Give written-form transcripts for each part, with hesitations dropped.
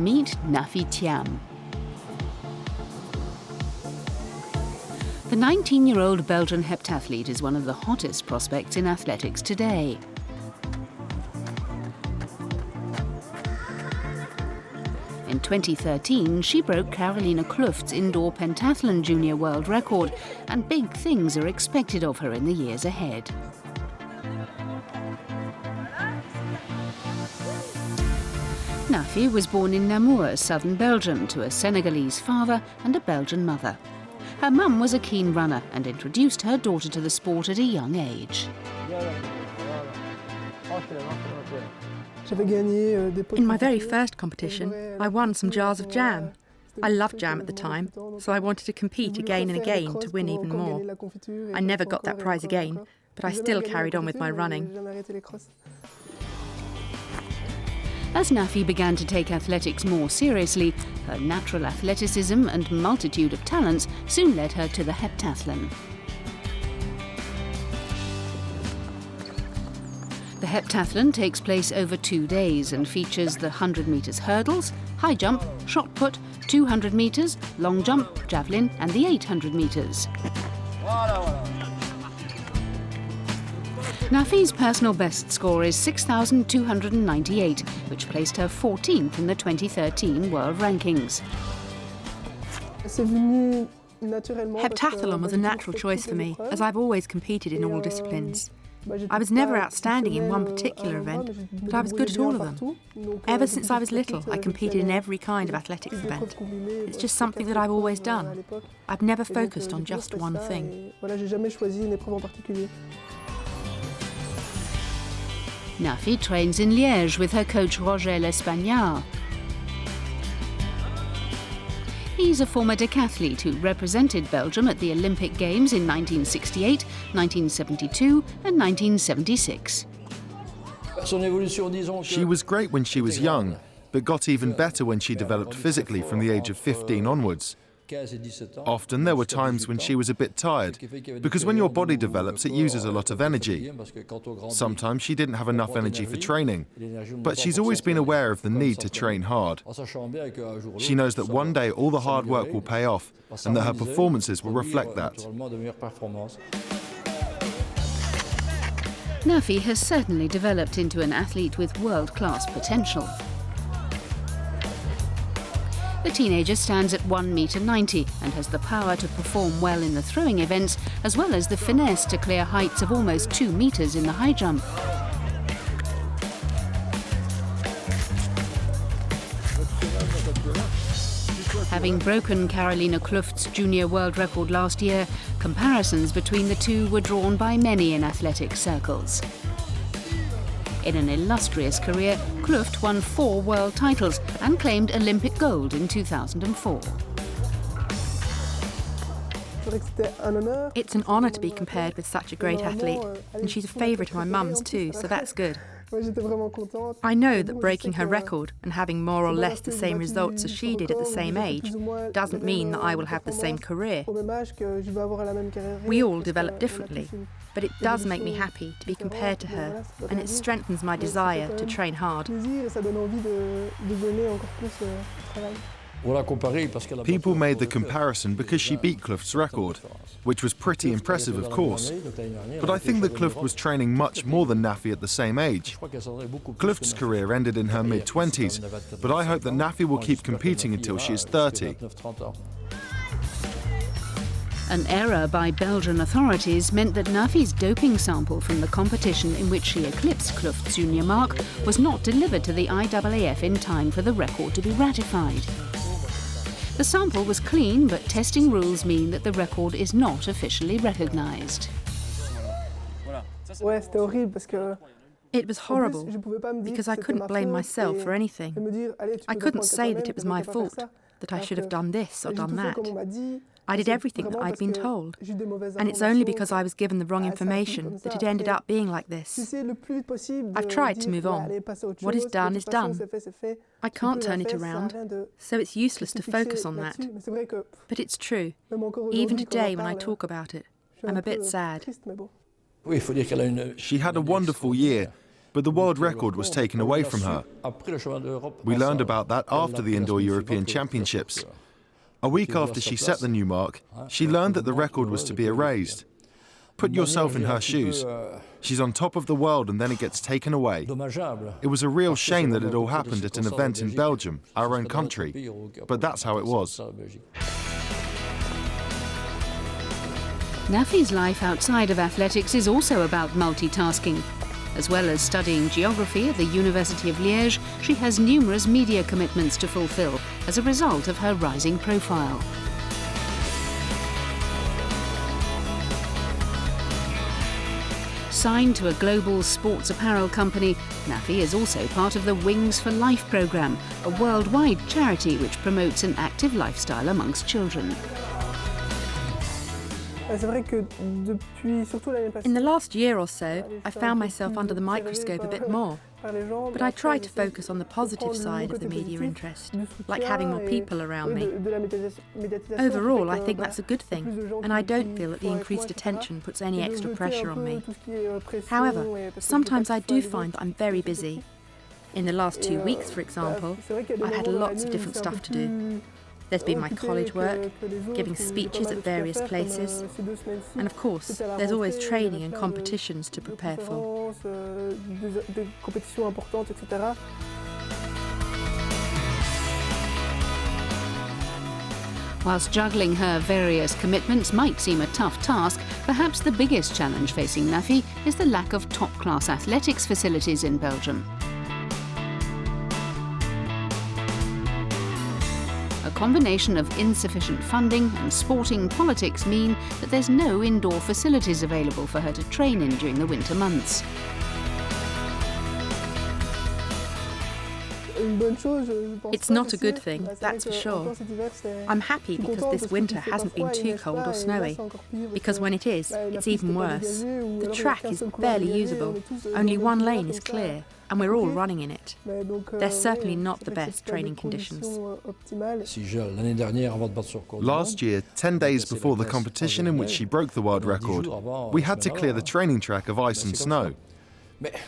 Meet Nafi Thiam. The 19-year-old Belgian heptathlete is one of the hottest prospects in athletics today. In 2013, she broke Carolina Kluft's indoor pentathlon junior world record, and big things are expected of her in the years ahead. Nafi was born in Namur, southern Belgium, to a Senegalese father and a Belgian mother. Her mum was a keen runner and introduced her daughter to the sport at a young age. In my very first competition, I won some jars of jam. I loved jam at the time, so I wanted to compete again and again to win even more. I never got that prize again, but I still carried on with my running. As Nafi began to take athletics more seriously, her natural athleticism and multitude of talents soon led her to the heptathlon. The heptathlon takes place over 2 days and features the 100 metres hurdles, high jump, shot put, 200 metres, long jump, javelin and the 800 metres. Nafi's personal best score is 6,298, which placed her 14th in the 2013 world rankings. Heptathlon was a natural choice for me, as I've always competed in all disciplines. I was never outstanding in one particular event, but I was good at all of them. Ever since I was little, I competed in every kind of athletics event. It's just something that I've always done. I've never focused on just one thing. Nafi trains in Liège with her coach Roger L'Espagnard. He's a former decathlete who represented Belgium at the Olympic Games in 1968, 1972 and 1976. She was great when she was young, but got even better when she developed physically from the age of 15 onwards. Often there were times when she was a bit tired, because when your body develops it uses a lot of energy. Sometimes she didn't have enough energy for training, but she's always been aware of the need to train hard. She knows that one day all the hard work will pay off and that her performances will reflect that. Nafi has certainly developed into an athlete with world-class potential. The teenager stands at 1.90 meters and has the power to perform well in the throwing events, as well as the finesse to clear heights of almost 2 meters in the high jump. Having broken Carolina Kluft's junior world record last year, comparisons between the two were drawn by many in athletic circles. In an illustrious career, Kluft won 4 world titles and claimed Olympic gold in 2004. It's an honour to be compared with such a great athlete, and she's a favourite of my mum's too, so that's good. I know that breaking her record and having more or less the same results as she did at the same age doesn't mean that I will have the same career. We all develop differently, but it does make me happy to be compared to her, and it strengthens my desire to train hard. People made the comparison because she beat Kluft's record, which was pretty impressive of course. But I think that Kluft was training much more than Nafi at the same age. Kluft's career ended in her mid-20s, but I hope that Nafi will keep competing until she is 30. An error by Belgian authorities meant that Nafi's doping sample from the competition in which she eclipsed Kluft's junior mark was not delivered to the IAAF in time for the record to be ratified. The sample was clean, but testing rules mean that the record is not officially recognised. It was horrible, because I couldn't blame myself for anything. I couldn't say that it was my fault, that I should have done this or done that. I did everything that I'd been told, and it's only because I was given the wrong information that it ended up being like this. I've tried to move on. What is done is done. I can't turn it around, so it's useless to focus on that. But it's true. Even today when I talk about it, I'm a bit sad. She had a wonderful year, but the world record was taken away from her. We learned about that after the Indoor European Championships. A week after she set the new mark, she learned that the record was to be erased. Put yourself in her shoes. She's on top of the world and then it gets taken away. It was a real shame that it all happened at an event in Belgium, our own country, but that's how it was. Nafi's life outside of athletics is also about multitasking. As well as studying geography at the University of Liège, she has numerous media commitments to fulfill as a result of her rising profile. Signed to a global sports apparel company, Nafi is also part of the Wings for Life programme, a worldwide charity which promotes an active lifestyle amongst children. In the last year or so, I found myself under the microscope a bit more, but I try to focus on the positive side of the media interest, like having more people around me. Overall, I think that's a good thing, and I don't feel that the increased attention puts any extra pressure on me. However, sometimes I do find that I'm very busy. In the last 2 weeks, for example, I've had lots of different stuff to do. There's been my college work, giving speeches at various places, and of course, there's always training and competitions to prepare for. Whilst juggling her various commitments might seem a tough task, perhaps the biggest challenge facing Nafi is the lack of top-class athletics facilities in Belgium. A combination of insufficient funding and sporting politics mean that there's no indoor facilities available for her to train in during the winter months. It's not a good thing, that's for sure. I'm happy because this winter hasn't been too cold or snowy, because when it is, it's even worse. The track is barely usable, only one lane is clear, and we're all running in it. They're certainly not the best training conditions. Last year, 10 days before the competition in which she broke the world record, we had to clear the training track of ice and snow.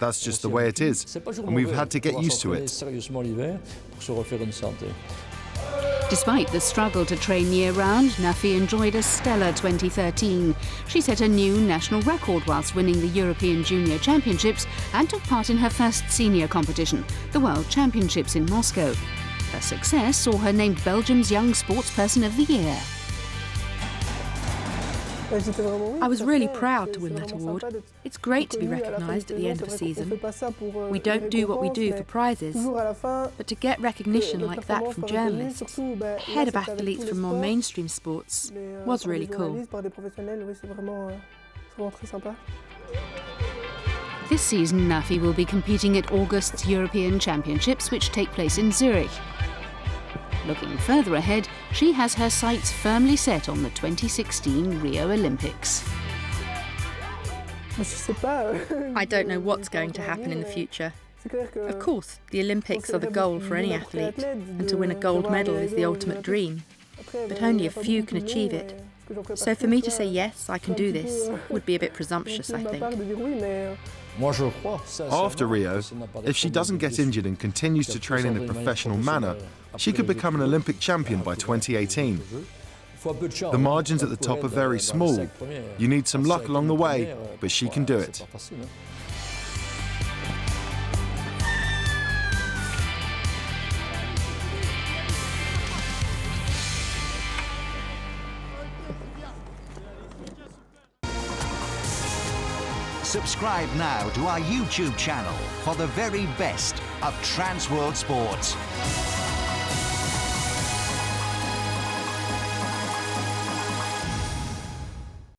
That's just the way it is, and we've had to get used to it. Despite the struggle to train year-round, Nafi enjoyed a stellar 2013. She set a new national record whilst winning the European Junior Championships and took part in her first senior competition, the World Championships in Moscow. Her success saw her named Belgium's Young Sportsperson of the Year. I was really proud to win that award. It's great to be recognised at the end of a season. We don't do what we do for prizes, but to get recognition like that from journalists, ahead of athletes from more mainstream sports, was really cool. This season, Nafi will be competing at August's European Championships, which take place in Zurich. Looking further ahead, she has her sights firmly set on the 2016 Rio Olympics. I don't know what's going to happen in the future. Of course, the Olympics are the goal for any athlete, and to win a gold medal is the ultimate dream. But only a few can achieve it. So for me to say yes, I can do this, would be a bit presumptuous, I think. After Rio, if she doesn't get injured and continues to train in a professional manner, she could become an Olympic champion by 2018. The margins at the top are very small. You need some luck along the way, but she can do it. Subscribe now to our YouTube channel for the very best of Trans World Sports.